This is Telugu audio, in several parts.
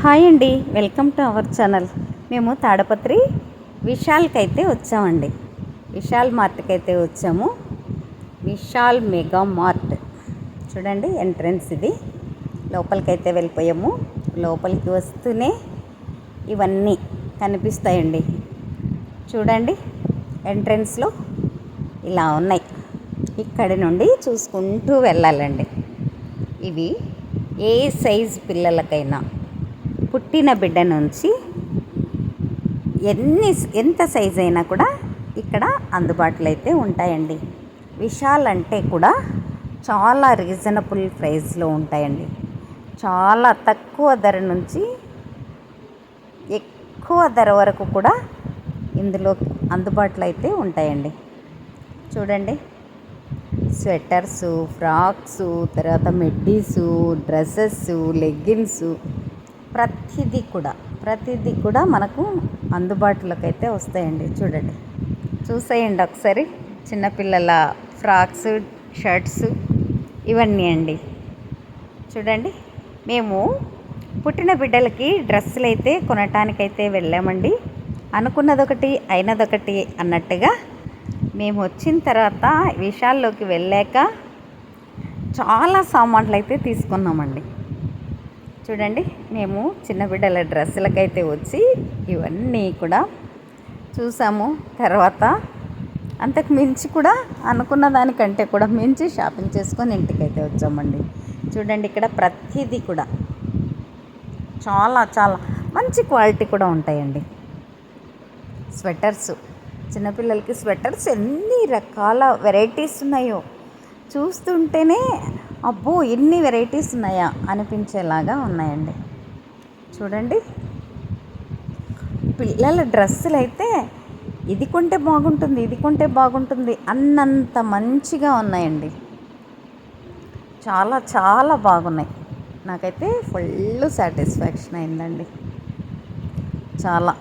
హాయ్ అండి, వెల్కమ్ టు అవర్ ఛానల్. మేము తాడపత్రి విశాల్కి అయితే వచ్చామండి. విశాల్ మార్ట్కి అయితే వచ్చాము. విశాల్ మెగా మార్ట్ చూడండి, ఎంట్రన్స్ ఇది. లోపలికైతే వెళ్ళిపోయాము. లోపలికి వస్తూనే ఇవన్నీ కనిపిస్తాయండి. చూడండి, ఎంట్రన్స్లో ఇలా ఉన్నాయి. ఇక్కడి నుండి చూసుకుంటూ వెళ్ళాలండి. ఇవి ఏ సైజు పిల్లలకైనా, పుట్టిన బిడ్డ నుంచి ఎంత సైజు అయినా కూడా ఇక్కడ అందుబాటులో అయితే ఉంటాయండి. విశాల్ అంటే కూడా చాలా రీజనబుల్ ప్రైస్లో ఉంటాయండి. చాలా తక్కువ ధర నుంచి ఎక్కువ ధర వరకు కూడా ఇందులో అందుబాటులో అయితే ఉంటాయండి. చూడండి, స్వెటర్సు, ఫ్రాక్సు, తర్వాత మిడ్డీసు, డ్రెస్సెస్సు, లెగ్గిన్సు, ప్రతిదీ కూడా మనకు అందుబాటులోకి అయితే వస్తాయండి. చూడండి, చూసేయండి ఒకసారి. చిన్నపిల్లల ఫ్రాక్స్, షర్ట్స్ ఇవన్నీ అండి. చూడండి, మేము పుట్టిన బిడ్డలకి డ్రెస్సులు అయితే కొనటానికైతే వెళ్ళామండి. అనుకున్నదొకటి అయినదొకటి అన్నట్టుగా మేము వచ్చిన తర్వాత విశాల్లోకి వెళ్ళాక చాలా సామాన్లు అయితే తీసుకున్నామండి. చూడండి, మేము చిన్న బిడ్డల డ్రెస్సులకైతే వచ్చి ఇవన్నీ కూడా చూసాము. తర్వాత అంతకు మించి కూడా అనుకున్న దానికంటే కూడా మించి షాపింగ్ చేసుకొని ఇంటికైతే వచ్చామండి. చూడండి, ఇక్కడ ప్రతిదీ కూడా చాలా చాలా మంచి క్వాలిటీ కూడా ఉంటాయండి. స్వెటర్సు, చిన్నపిల్లలకి స్వెటర్స్ ఎన్ని రకాల వెరైటీస్ ఉన్నాయో చూస్తుంటేనే అబ్బో ఎన్ని వెరైటీస్ ఉన్నాయా అనిపించేలాగా ఉన్నాయండి. చూడండి, పిల్లల డ్రెస్సులు అయితే ఇది కొంటే బాగుంటుంది అన్నంత మంచిగా ఉన్నాయండి. చాలా చాలా బాగున్నాయి. నాకైతే ఫుల్ సాటిస్ఫాక్షన్ అయిందండి. చాలా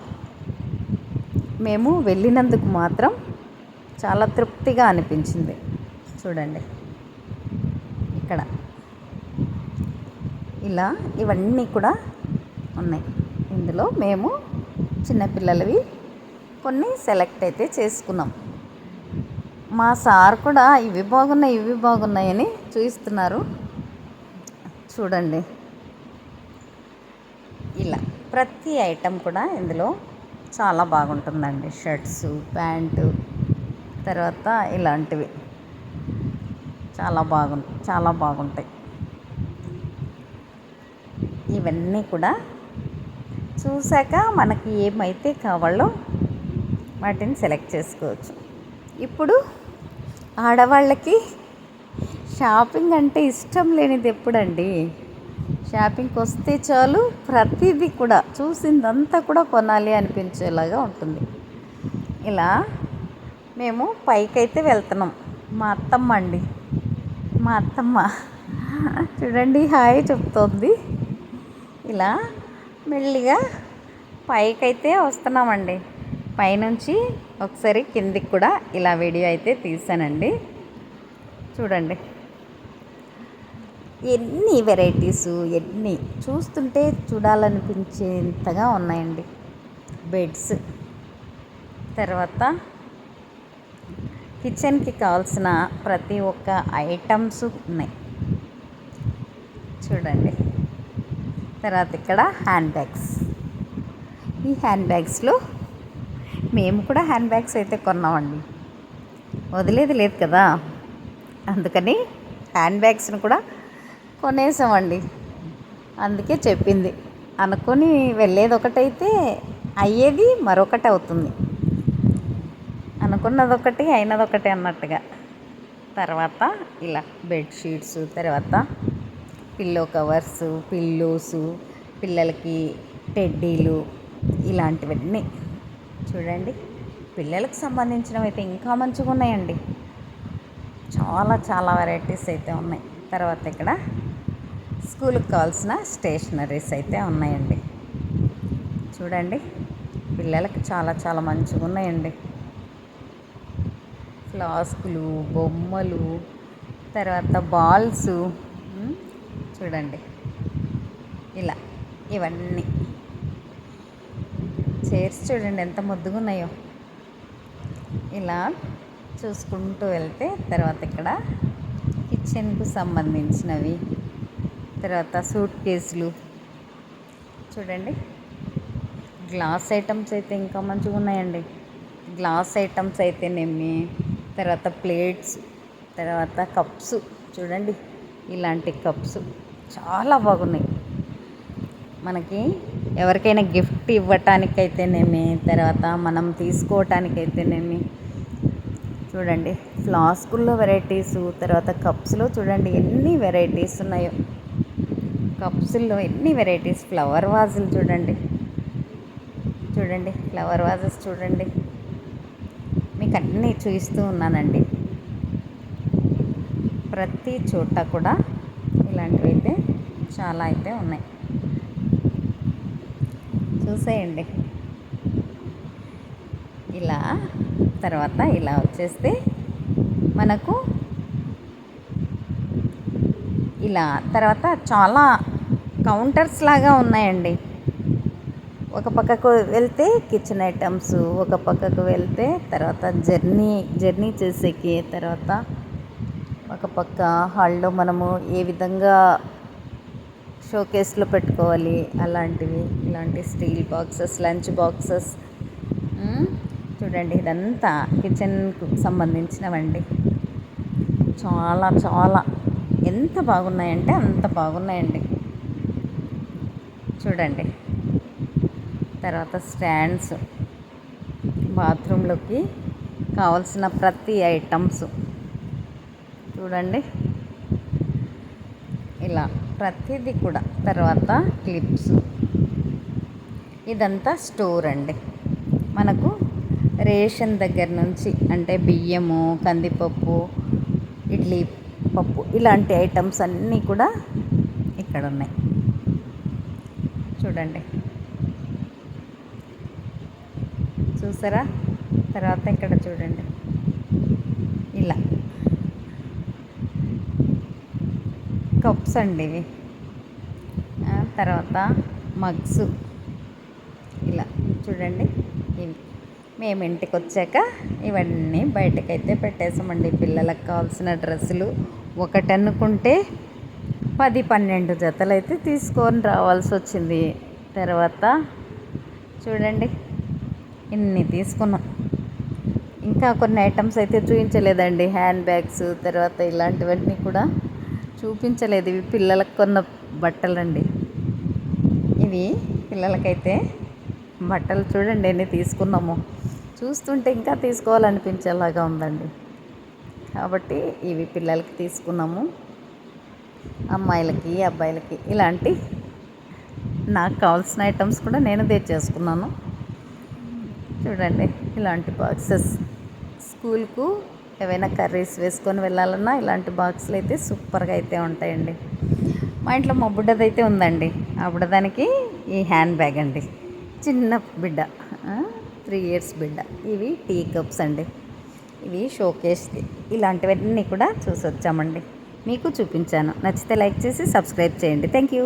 మేము వెళ్ళినందుకు మాత్రం చాలా తృప్తిగా అనిపించింది. చూడండి, ఇక్కడ ఇలా ఇవన్నీ కూడా ఉన్నాయి. ఇందులో మేము చిన్నపిల్లలవి కొన్ని సెలెక్ట్ అయితే చేసుకున్నాం. మా సార్ కూడా ఇవి బాగున్నాయని చూపిస్తున్నారు. చూడండి, ఇలా ప్రతి ఐటెం కూడా ఇందులో చాలా బాగుంటుందండి. షర్ట్సు, ప్యాంటు, తర్వాత ఇలాంటివి చాలా బాగుంటాయి. ఇవన్నీ కూడా చూశాక మనకి ఏమైతే కావాలో వాటిని సెలెక్ట్ చేసుకోవచ్చు. ఇప్పుడు ఆడవాళ్ళకి షాపింగ్ అంటే ఇష్టం లేనిది ఎప్పుడండి? షాపింగ్కి వస్తే చాలు ప్రతిదీ కూడా చూసిందంతా కూడా కొనాలి అనిపించేలాగా ఉంటుంది. ఇలా మేము పైకైతే వెళ్తున్నాం. మా అత్తమ్మ చూడండి, హాయ్ చెప్తోంది. ఇలా మెల్లిగా పైకైతే వస్తున్నామండి. పైనుంచి ఒకసారి కిందికి కూడా ఇలా వీడియో అయితే తీసానండి. చూడండి, ఎన్ని వెరైటీసు, ఎన్ని చూస్తుంటే చూడాలనిపించేంతగా ఉన్నాయండి. బెడ్స్, తర్వాత కిచెన్కి కావాల్సిన ప్రతి ఒక్క ఐటమ్స్ ఉన్నాయి. చూడండి, తర్వాత ఇక్కడ హ్యాండ్ బ్యాగ్స్. ఈ హ్యాండ్ బ్యాగ్స్లో మేము కూడా హ్యాండ్ బ్యాగ్స్ అయితే కొన్నామండి. వదిలేది లేదు కదా, అందుకని హ్యాండ్ బ్యాగ్స్ని కూడా కొనేసామండి. అందుకే చెప్పింది, అనుకొని వెళ్ళేది ఒకటైతే అయ్యేది మరొకటి అవుతుంది. అనుకున్నదొకటి అయినదొకటి అన్నట్టుగా. తర్వాత ఇలా బెడ్షీట్స్, తర్వాత పిల్లో కవర్సు, పిల్లోసు, పిల్లలకి టెడ్డీలు, ఇలాంటివన్నీ చూడండి. పిల్లలకు సంబంధించినవి అయితే ఇంకా మంచిగా ఉన్నాయండి. చాలా చాలా వెరైటీస్ అయితే ఉన్నాయి. తర్వాత ఇక్కడ స్కూల్కి కావాల్సిన స్టేషనరీస్ అయితే ఉన్నాయండి. చూడండి, పిల్లలకి చాలా చాలా మంచిగా ఉన్నాయండి. ఫ్లాస్కులు, బొమ్మలు, తర్వాత బాల్స్. చూడండి, ఇలా ఇవన్నీ చైర్స్ చూడండి ఎంత ముద్దుగా ఉన్నాయో. ఇలా చూసుకుంటూ వెళ్తే తర్వాత ఇక్కడ కిచెన్కు సంబంధించినవి, తర్వాత సూట్ కేసులు చూడండి. గ్లాస్ ఐటమ్స్ అయితే ఇంకా మంచిగా ఉన్నాయండి. గ్లాస్ ఐటమ్స్ అయితేనేమి, తర్వాత ప్లేట్స్, తర్వాత కప్స్ చూడండి. ఇలాంటి కప్స్ చాలా బాగున్నాయి. మనకి ఎవరికైనా గిఫ్ట్ ఇవ్వటానికైతేనేమి, తర్వాత మనం తీసుకోవటానికైతేనేమి చూడండి. ఫ్లాస్కుల్లో వెరైటీసు, తర్వాత కప్స్లో చూడండి ఎన్ని వెరైటీస్ ఉన్నాయో. కప్స్లో ఎన్ని వెరైటీస్. ఫ్లవర్ వాజులు చూడండి, ఫ్లవర్ వాజెస్ చూడండి. మీకు అన్నీ చూపిస్తూ ఉన్నానండి. ప్రతి చోట కూడా ఇలాంటివి అయితే చాలా అయితే ఉన్నాయి, చూసేయండి. ఇలా తర్వాత ఇలా వచ్చేస్తే మనకు ఇలా తర్వాత చాలా కౌంటర్స్ లాగా ఉన్నాయండి. ఒక పక్కకు వెళ్తే కిచెన్ ఐటమ్స్, ఒక పక్కకు వెళ్తే తర్వాత జర్నీ చేసేకి, తర్వాత ఒక పక్క హాల్లో మనము ఏ విధంగా షోకేస్లో పెట్టుకోవాలి అలాంటివి, ఇలాంటి స్టీల్ బాక్సెస్, లంచ్ బాక్సెస్ చూడండి. ఇదంతా కిచెన్కు సంబంధించినవండి. చాలా చాలా ఎంత బాగున్నాయంటే అంత బాగున్నాయండి చూడండి. తర్వాత స్టాండ్స్, బాత్రూంలోకి కావాల్సిన ప్రతి ఐటమ్స్ చూడండి. ఇలా ప్రతిదీ కూడా. తర్వాత క్లిప్స్, ఇదంతా స్టోర్ అండి. మనకు రేషన్ దగ్గర నుంచి అంటే బియ్యము, కందిపప్పు, ఇడ్లీ పప్పు ఇలాంటి ఐటమ్స్ అన్నీ కూడా ఇక్కడ ఉన్నాయి చూడండి. చూసారా? తర్వాత ఇక్కడ చూడండి ఇలా కప్స్ అండి ఇవి. తర్వాత మగ్స్ ఇలా చూడండి. ఇవి మేము ఇంటికి వచ్చాక ఇవన్నీ బయటకైతే పెట్టేసామండి. పిల్లలకు కావాల్సిన డ్రెస్సులు ఒకటి అనుకుంటే 10-12 జతలు అయితే తీసుకొని రావాల్సి వచ్చింది. తర్వాత చూడండి ఇన్ని తీసుకున్నాం. ఇంకా కొన్ని ఐటమ్స్ అయితే చూపించలేదండి. హ్యాండ్ బ్యాగ్స్, తర్వాత ఇలాంటివన్నీ కూడా చూపించలేదు. ఇవి పిల్లలకు కొన్న బట్టలండి. ఇవి పిల్లలకైతే బట్టలు చూడండి ఎన్ని తీసుకున్నాము. చూస్తుంటే ఇంకా తీసుకోవాలనిపించేలాగా ఉందండి. కాబట్టి ఇవి పిల్లలకి తీసుకున్నాము. అమ్మాయిలకి, అబ్బాయిలకి ఇలాంటి నాకు కావాల్సిన ఐటమ్స్ కూడా నేను తెచ్చేసుకున్నాను చూడండి. ఇలాంటి బాక్సెస్ స్కూల్కు ఏవైనా కర్రీస్ వేసుకొని వెళ్ళాలన్నా ఇలాంటి బాక్సులు అయితే సూపర్గా అయితే ఉంటాయండి. మా ఇంట్లో మా బుడ్డదైతే ఉందండి. ఆ బుడ్డదానికి ఈ హ్యాండ్ బ్యాగ్ అండి. చిన్న బిడ్డ, 3 years బిడ్డ. ఇవి టీ కప్స్ అండి. ఇవి షోకేస్కి. ఇలాంటివన్నీ కూడా చూసి వచ్చామండి. మీకు చూపించాను. నచ్చితే లైక్ చేసి సబ్స్క్రైబ్ చేయండి. Thank you.